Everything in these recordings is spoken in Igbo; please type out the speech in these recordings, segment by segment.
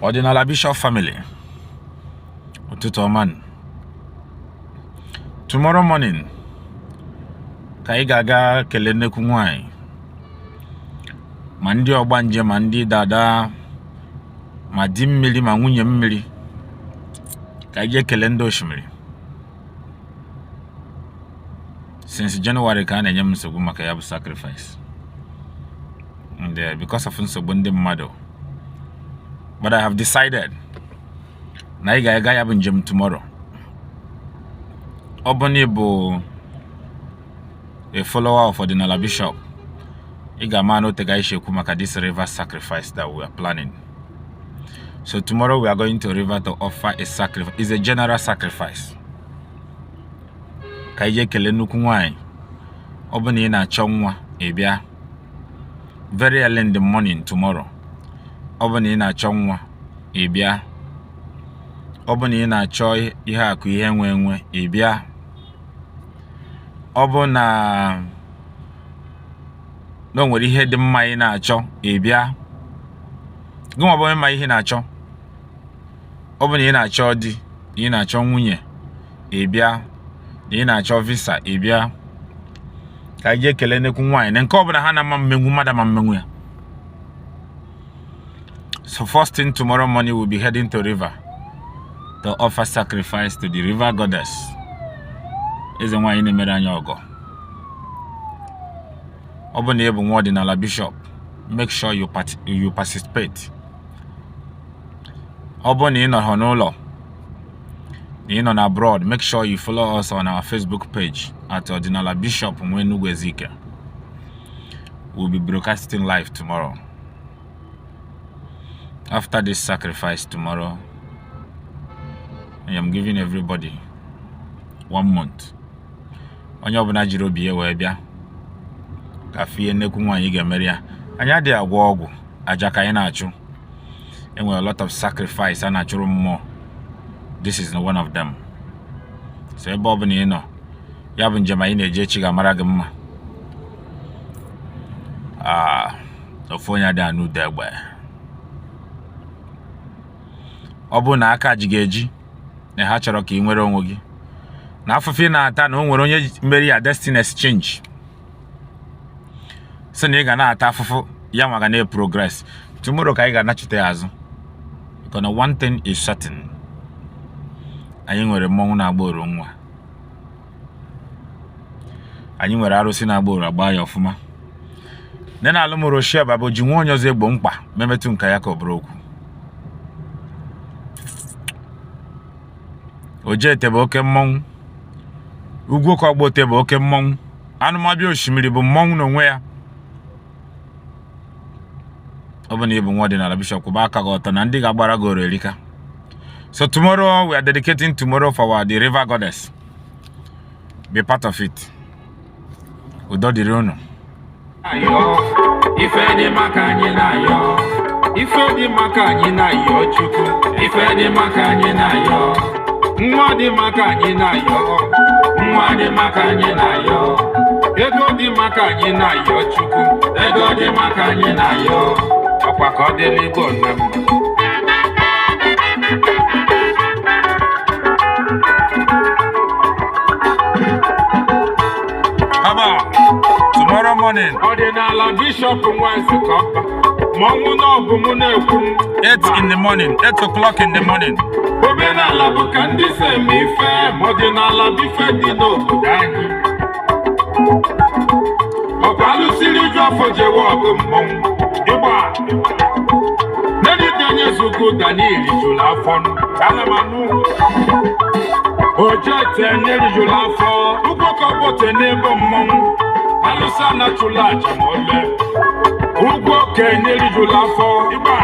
Odinala Bishop family. Ututo man. Tomorrow morning, Kaigaga kelene kumwai. Mandi obanje mandi dada. Madim mili mangunye mili. Kaige kelendo shimili. Since January kana nyam so gumaka yabu sacrifice. And because of unsobonde mado. But I have decided na iga yabu njem tomorrow. Obonibo a follower of Odinala Bishop. Iga mano tega ishe kumaka this river sacrifice that we are planning. So tomorrow we are going to river to offer a sacrifice. It's a general sacrifice. Kaije kelenu kunwai. Oboni na chongwa ebia. Very early in the morning tomorrow. Oboni na chongwa ebia. Oboni na choy ihe aku ihe nwenwe ebia. Obona no nwere ihe dị mma ị na-achọ ebia. Gụma bụ mma ihe na-achọ. Obona ị na-achọ di, ị na-achọ nwunye ebia. Ị na-achọ visa ebia. Ka je kele nekwu nwanyị nke ọbụla ha na mmmenwu mmadụ ma mmmenwu ya. So first thing tomorrow morning we'll be heading to river to offer sacrifice to the river goddess. Eze nwanyị na-emere anyị ọgọ. Obona ebu nwa Odinala Bishop, make sure you participate. Obona ị nọ n'ụlọ, ị nọ abroad, make sure you follow us on our Facebook page at Odinala Bishop Enugu ezike. We'll be broadcasting live tomorrow. After this sacrifice tomorrow, I am giving everybody 1 month. Onye ọbụla jiri obi ya wee bịa ka fie nnekwu nwanyị ga-emere ya. Anya dị agwọ ọgwụ aja ka anyị na-achụ. Enwere a lot of sacrifice a na-achụrụ mmụọ. This is one of them. So ebe ọbụla ị nọ, ya bụ njem anyị na-eje echi ga-amara gị mma. Ofu onye dị anụ ude egbe. Ọ bụ na aka ji ga-eji na ha chọrọ ka ị nwere onwe gị. Na afụfụ na-ata na o nwere onye mmeri ya destiny exchange. So na ị ga na-ata afụfụ ya ma ga na-progress. Tomorrow ka ị ga na-achite azụ. Because one thing is certain. Anyị nwere mmọnwụ na-agba oro nwa. Anyị nwere arụsị na-agba oro agba ya ọfụma. Nne na alụmụrụ shia babo ji nwa onye ọzọ egbo mkpa memetụ nka ya ka ọ bụrụ okwu. Ojete bụ oke mmọnwụ. Ugwu ka Ogbote bụ oke mmọnwụ. Anụmabịa osimiri bụ mmọnwụ n'onwe ya. Ọ bụ na ịbụ nwa Odinala Bishop kwụba aka gị ọtọ na ndị ga-agbara gị oro erika. So tomorrow we are dedicating tomorrow for the river goddess. Be part of it. Udo dịrị unu. Ife dị maka anyị na-ayọ. Ife dị maka anyị na-ayọ Chukwu. Ife dị maka anyị na-ayọ. Nwa dị maka anyị na-ayọ. Nwa dị maka anyị na-ayọ. Ego dị maka anyị na-ayọ Chukwu. Ego dị maka anyị na-ayọ. Ọkwa ka ọ dịrị Igbo nne m. Tomorrow morning, Odinala Bishop Nwanzikọba. Mọnwụ n'ọgụ mụ na-ekwu. 8 in the morning, 8 o'clock in the morning. Omenala bụ ka ndị si eme ife, Odinala bụ ife dị n'obodo anyị. Ọkwa alụsiri ju afọ jewe ọgụ mmọnwụ. Ịgba. N'edite onye zugo Daniel jụrụ afọ nụ. Alamanụ. Ojete n'erijụrụ afọ. Ugwu ka Ogbote n'ebe mmọnwụ. Alụsa na chụlụ aja ma ole. Ugwu oke n'erijụrụ afọ. Ịgba.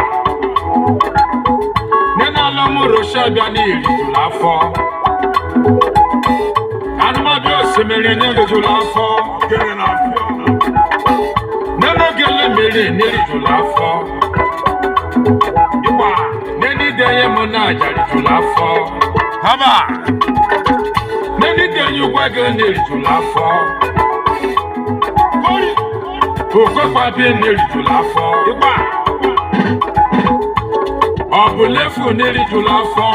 Nena alụmụrụ shabịa n'erijụrụ afọ. Anụmabịa osimiri n'erijụrụ afọ. Nena ogele mmiri n'erijụrụ afọ. Ịgba. Nenide ye mụ na aja rijụrụ afọ. Haba! Nenide ye ugwe gị n'erijụrụ afọ. Okokwa bịa n'erijụrụ afọ. Ịgba. Obulefu nerijula afọ.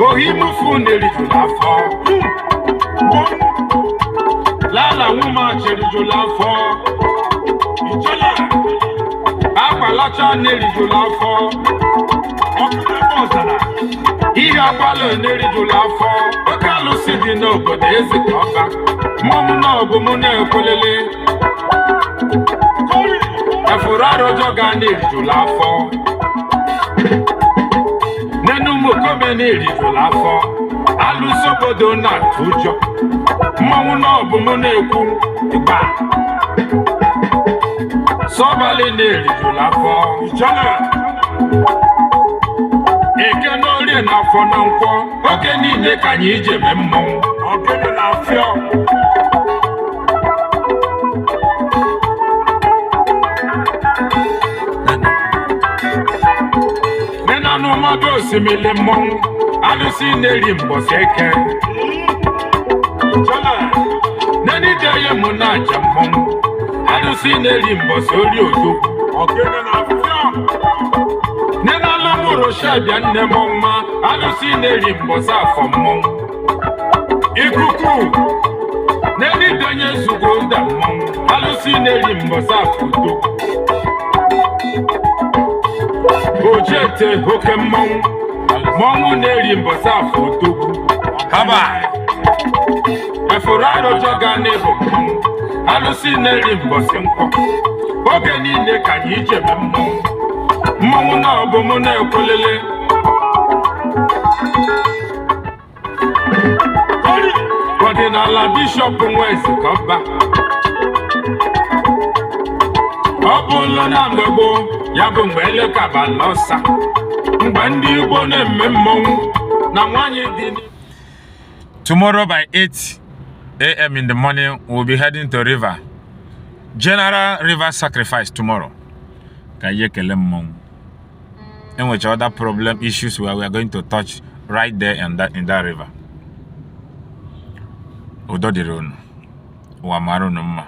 Ohimufu nerijula afọ. Lala nwuma cherijula afọ. Ijola. Agbalacha nerijula afọ. Ọkụnebe ọzara. Ihe agbala nerijula afọ. Oke alụsị dị n'obodo ezike ọba. Mmọnwụ n'ọbụ mụ na-ekwelele. Efuru arọjọ ga nerijula afọ. Nenumokome nerijula afọ. Alụsị obodo na-atụ ụjọ. Mmọnwụ n'ọbụ mụ na-ekwu ịgba. Sọbalị nerijula afọ. Ijola. Eke n'orie n'afọ na nkwọ. Oge niile ka anyị ije mee mmọnwụ. Ogene na-afịọ. Nenanụ mmadụ osimiri mmọnwụ. Alụsị na-eri mbọsị eke. Nenideye mụ na-aja mmọnwụ. Alụsị na-eri mbọsị ori odo. Ogene na-afịọ. Nenalụ mụrụ shabịa nne m ọma. Alụsị na-eri mbọsị afọ mmọnwụ. Ikuku. Nenidenye zugbo ụda mmọnwụ. Alụsị na-eri mbọsị afọ udo. Ojete oke mmọnwụ. Mmọnwụ na-eri mbọsị afọ udo. Haba. Efuru arọjọ ga n'ịbụ mmọnwụ. Alụsị na-eri mbọsị nkwọ. Oge niile ka anyị ijebe mmọnwụ. Mmọnwụ na ọbụ mụ na-ekwelele. Odinala bishọp nwa ezike ọba. Ọ bụ ụlọ na mgbe gboo, ya bụ mgbe elekabala ọsa. Mgbe ndị Igbo na-eme mmọnwụ na nwanyị dị. Tomorrow by 8 a.m. in the morning, we'll be heading to river. General river sacrifice tomorrow. Kayekele mmọnwụ. And which other problem issues where we are going to touch right there in that river. Udo dịrị unu. Ụwa mara unu mma.